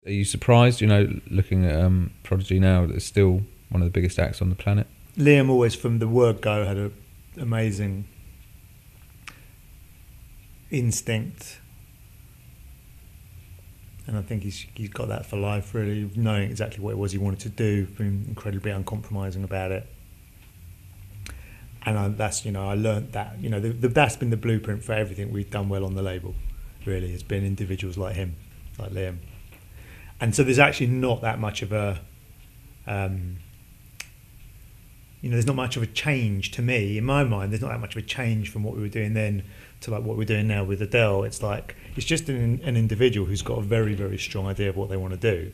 Are you surprised, looking at Prodigy now, that it's still one of the biggest acts on the planet? Liam always, from the word go, had an amazing instinct, and I think he's got that for life, really, knowing exactly what it was he wanted to do, being incredibly uncompromising about it. And I learnt that, that's been the blueprint for everything we've done well on the label, really. It's been individuals like him, like Liam. And so there's actually not that much of a, there's not much of a change to me. In my mind, there's not that much of a change from what we were doing then to like what we're doing now with Adele. It's like, it's just an individual who's got a very, very strong idea of what they want to do.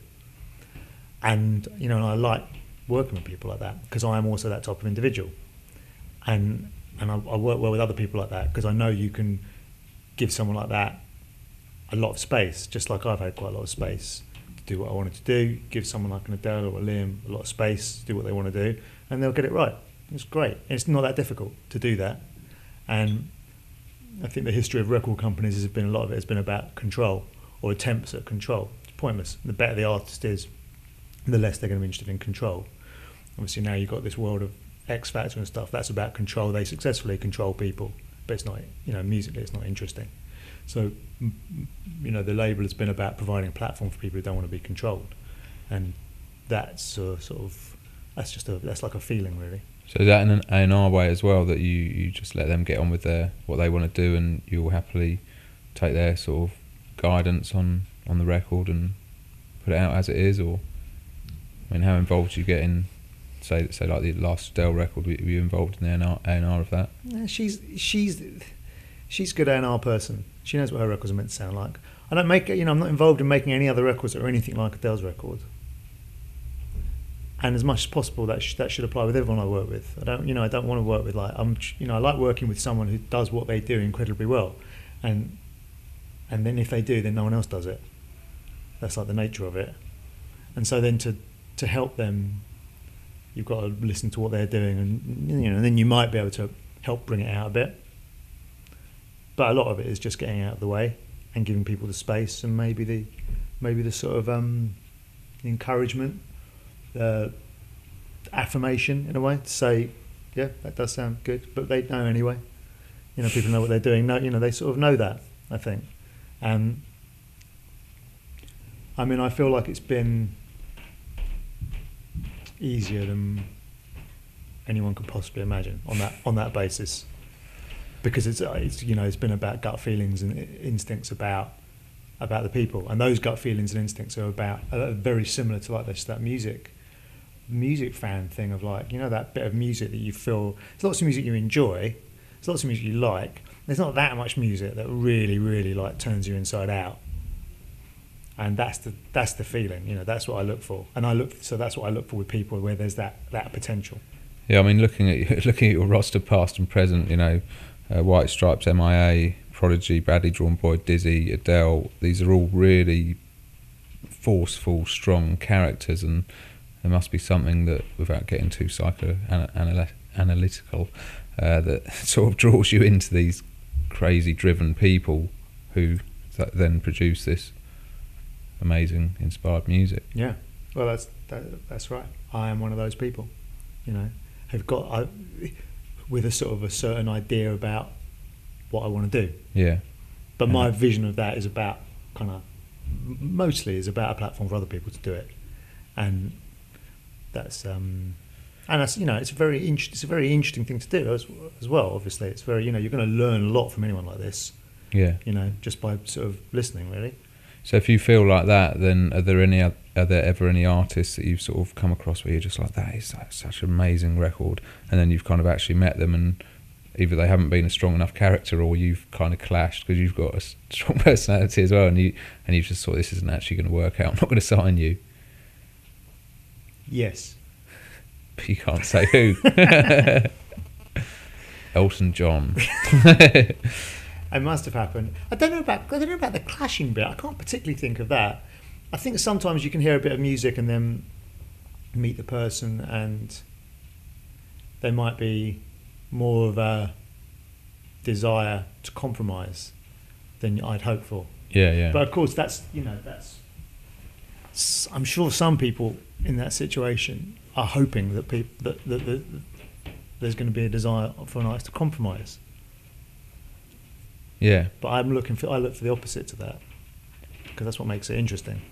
And, and I like working with people like that because I am also that type of individual. And I work well with other people like that because I know you can give someone like that a lot of space, just like I've had quite a lot of space to do what I wanted to do, give someone like an Adele or a Liam a lot of space to do what they want to do, and they'll get it right. It's great. It's not that difficult to do that. And I think the history of record companies has been, a lot of it has been about control or attempts at control. It's pointless. The better the artist is, the less they're going to be interested in control. Obviously now you've got this world of X Factor and stuff, that's about control. They successfully control people, but it's not, musically it's not interesting. So, the label has been about providing a platform for people who don't want to be controlled, and that's that's like a feeling, really. So is that in an A&R way as well, that you just let them get on with what they want to do, and you'll happily take their sort of guidance on the record and put it out as it is? Or, how involved do you get in, say like the last Adele record? Were you involved in the A&R of that? Yeah, she's a good A&R person. She knows what her records are meant to sound like. I don't make I'm not involved in making any other records that are anything like Adele's record. And as much as possible, that should apply with everyone I work with. I don't want to work with I like working with someone who does what they do incredibly well, and then if they do, then no one else does it. That's like the nature of it. And so then to help them, you've got to listen to what they're doing, and then you might be able to help bring it out a bit. But a lot of it is just getting out of the way and giving people the space and maybe the sort of encouragement, affirmation in a way, to say, yeah, that does sound good, but they know anyway. People know what they're doing. No, they sort of know that, I think. And I feel like it's been easier than anyone could possibly imagine on that basis, because it's been about gut feelings and instincts about the people, and those gut feelings and instincts are very similar to like that music fan thing of like, that bit of music that you feel. There's lots of music you enjoy, there's lots of music you like. There's not that much music that really, really like turns you inside out. And that's the feeling, that's what I look for, so that's what I look for with people, where there's that potential. Yeah, looking at your roster, past and present, White Stripes, M.I.A, Prodigy, Badly Drawn Boy, Dizzy, Adele. These are all really forceful, strong characters, and there must be something that, without getting too psychoanalytical, that sort of draws you into these crazy, driven people who then produce this amazing, inspired music. Yeah, well, that's right. I am one of those people, have got with a sort of a certain idea about what I want to do. Yeah. But my vision of that is about mostly is about a platform for other people to do it, and that's it's a very interesting thing to do as well. Obviously, it's very you're going to learn a lot from anyone like this. Yeah. Just by sort of listening, really. So if you feel like that, then are there ever any artists that you've sort of come across where you're just like, that is such an amazing record, and then you've kind of actually met them and either they haven't been a strong enough character or you've kind of clashed because you've got a strong personality as well, and you've just thought, this isn't actually going to work out, I'm not going to sign you? Yes. But you can't say who. Elton John. It must have happened. I don't know about the clashing bit. I can't particularly think of that. I think sometimes you can hear a bit of music and then meet the person, and there might be more of a desire to compromise than I'd hoped for. Yeah. But of course, I'm sure some people in that situation are hoping that that there's going to be a desire for an artist to compromise. Yeah. But I look for the opposite to that, because that's what makes it interesting.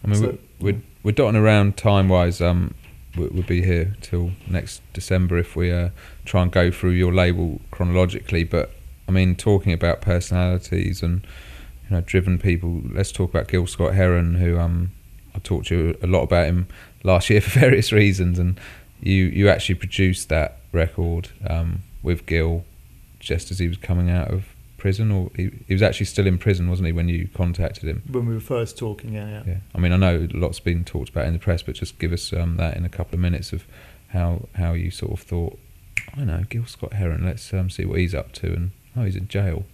I mean, So, we're dotting around time-wise. We'll be here till next December if we try and go through your label chronologically. But I mean, talking about personalities and driven people, let's talk about Gil Scott-Heron, who I talked to you a lot about him last year for various reasons, and you actually produced that record with Gil just as he was coming out of prison, or he was actually still in prison, wasn't he, when you contacted him? when we were first talking, yeah. I mean, I know lots been talked about in the press, but just give us that in a couple of minutes of how you sort of thought, I know, Gil Scott-Heron, let's see what he's up to, and he's in jail.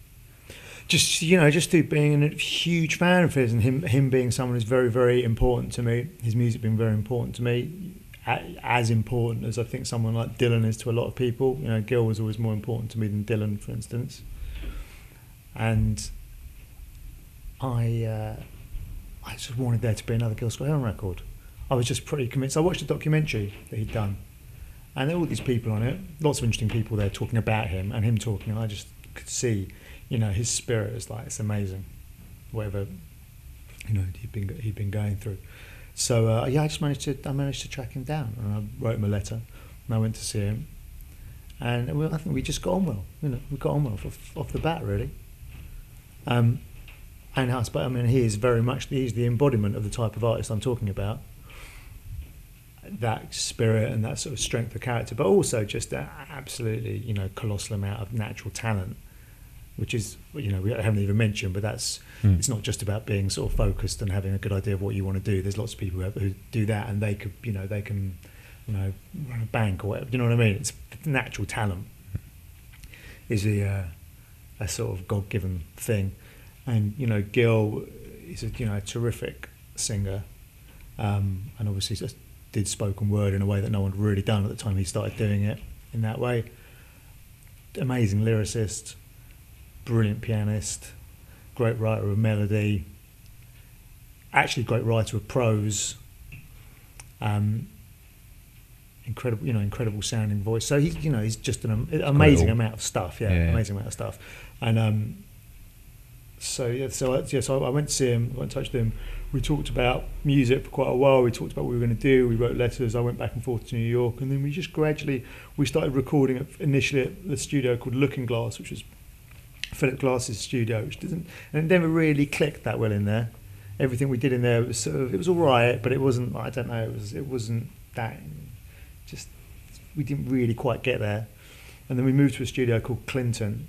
Just through being a huge fan of his, and him being someone who's very, very important to me, his music being very important to me, as important as I think someone like Dylan is to a lot of people. Gil was always more important to me than Dylan, for instance. And I just wanted there to be another Gil Scott-Heron record. I was just pretty convinced. I watched a documentary that he'd done, and there were all these people on it, lots of interesting people there talking about him and him talking, and I just could see, his spirit was like, it's amazing, whatever, he'd been going through. So I managed to track him down, and I wrote him a letter, and I went to see him, and I think we just got on well. We got on well off the bat, really. And he's the embodiment of the type of artist I'm talking about. That spirit and that sort of strength of character, but also just that absolutely, colossal amount of natural talent, which is, we haven't even mentioned, but that's, it's not just about being sort of focused and having a good idea of what you want to do. There's lots of people who do that, and they can run a bank or whatever. You know what I mean? It's natural talent is a sort of God-given thing. And Gil is a terrific singer, and obviously just did spoken word in a way that no one had really done at the time he started doing it in that way. Amazing lyricist, brilliant pianist, great writer of melody, actually great writer of prose, incredible sounding voice. So he's just an amazing amount of stuff. Amazing amount of stuff. And so I went to see him, got in touch with him. We talked about music for quite a while. We talked about what we were going to do. We wrote letters. I went back and forth to New York, and then we just gradually started recording initially at the studio called Looking Glass, which was Philip Glass's studio, and it never really clicked that well in there. Everything we did in there was it was all right, but it wasn't. I don't know. It wasn't that. Just we didn't really quite get there. And then we moved to a studio called Clinton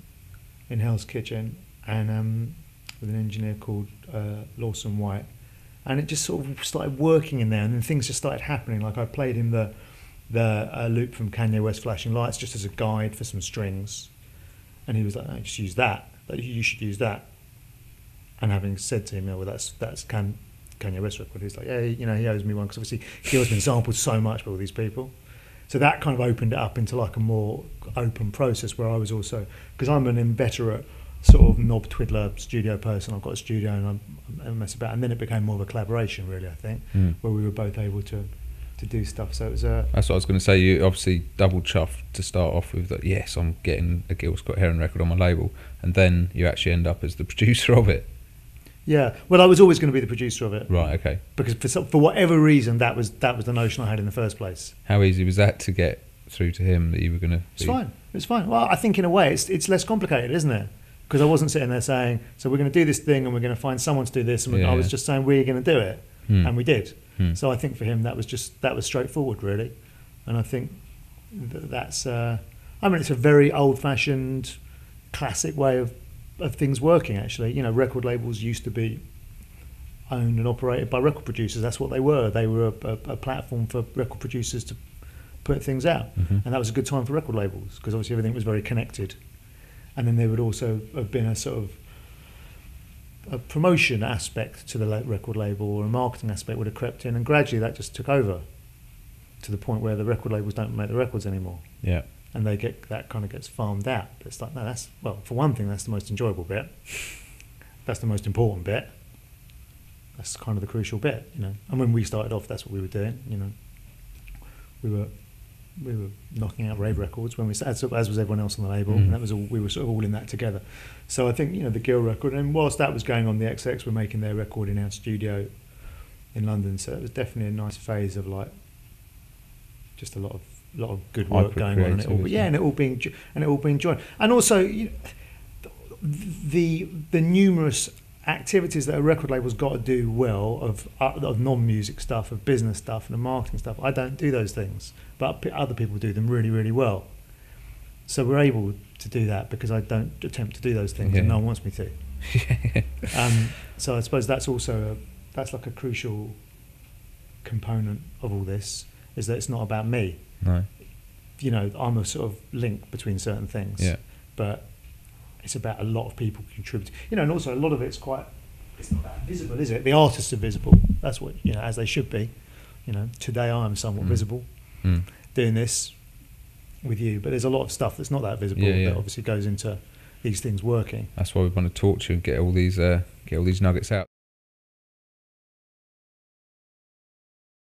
in Hell's Kitchen, and with an engineer called Lawson White, and it just sort of started working in there, and then things just started happening. Like I played him the loop from Kanye West Flashing Lights just as a guide for some strings, and he was like, "No, just use that. You should use that." And having said to him, well, that's Kanye West record, he's like, "Yeah, he owes me one," because obviously Gil's been sampled so much by all these people. So that kind of opened it up into like a more open process where I was also, because I'm an inveterate sort of knob twiddler studio person. I've got a studio and I mess about, and then it became more of a collaboration, really. I think where we were both able to do stuff. So it was. That's what I was going to say. You obviously double chuffed to start off with that. Yes, I'm getting a Gil Scott-Heron record on my label, and then you actually end up as the producer of it. Yeah, well, I was always going to be the producer of it. Right. Okay. Because for whatever reason, that was the notion I had in the first place. How easy was that to get through to him that you were going to? It's fine. Well, I think in a way it's less complicated, isn't it? Because I wasn't sitting there saying, so we're going to do this thing and we're going to find someone to do this, and I was just saying we're going to do it, and we did. So I think for him that was straightforward, really, and I think that's. It's a very old-fashioned, classic way of things working. Actually, record labels used to be owned and operated by record producers. That's what they were. They were a platform for record producers to put things out, and that was a good time for record labels because obviously everything was very connected. And then there would also have been a sort of a promotion aspect to the record label, or a marketing aspect would have crept in, and gradually that just took over to the point where the record labels don't make the records anymore. Yeah. And that kind of gets farmed out. But it's like, no, for one thing, that's the most enjoyable bit. That's the most important bit. that's kind of the crucial bit, you know. And when we started off, that's what we were doing, you know. We were knocking out rave records when we as was everyone else on the label, and that was all, we were sort of all in that together. So I think, you know, the Gill record, and whilst that was going on, the XX were making their record in our studio in London, so it was definitely a nice phase of like just a lot of good work going on, and it all, and it all being joined, and also, you know, the numerous activities that a record label's got to do well of non-music stuff, of business stuff and of marketing stuff. I don't do those things, but other people do them really, really well. So we're able to do that because I don't attempt to do those things, and no one wants me to. So I suppose that's also that's like a crucial component of all this, is that it's not about me. No. You know, I'm a sort of link between certain things. Yeah. But it's about a lot of people contributing. You know, and also a lot of it's not that visible, is it? The artists are visible. That's what, you know, as they should be. You know, today I am somewhat visible doing this with you, but there's a lot of stuff that's not that visible that obviously goes into these things working. That's why we want to talk to you and get all these nuggets out.